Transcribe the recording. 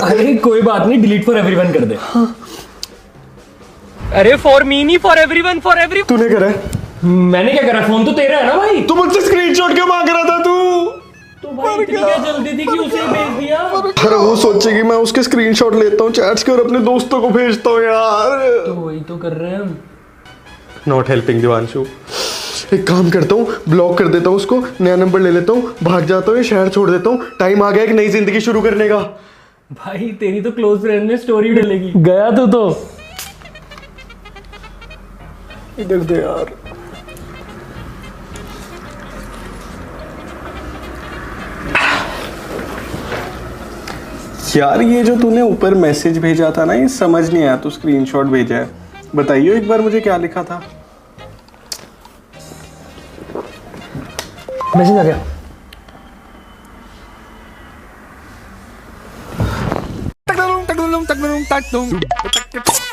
अरे कोई बात नहीं, डिलीट फॉर एवरीवन कर दे। अरे फॉर मी नहीं, फॉर एवरीवन, फॉर एवरी। तूने करा है? मैंने क्या करा, फोन तो तेरा है ना भाई। तू मुझसे स्क्रीनशॉट क्यों मांग रहा था तू? तो भाई इतनी क्या जल्दी थी कि उसे भेज दिया? अरे वो सोचेगी मैं उसके स्क्रीनशॉट लेता हूँ चैट्स के और अपने दोस्तों को भेजता हूँ यार। तो वही तो कर रहे हैं हम। Not helping Divanshu. एक काम करता हूँ, ब्लॉक कर देता हूँ उसको, नया नंबर ले लेता हूँ, भाग जाता हूँ, ये शहर छोड़ देता हूँ। टाइम आ गया एक नई जिंदगी शुरू करने का। भाई तेरी तो क्लोज फ्रेंड ने स्टोरी डालेगी। गया तू तो। इधर दे यार। यार ये जो तूने ऊपर मैसेज भेजा था ना, ये समझ नहीं आया, तू स्क्रीनशॉट भेजा है। बताइए एक बार मुझे क्या लिखा था। मैसेज आ गया। तक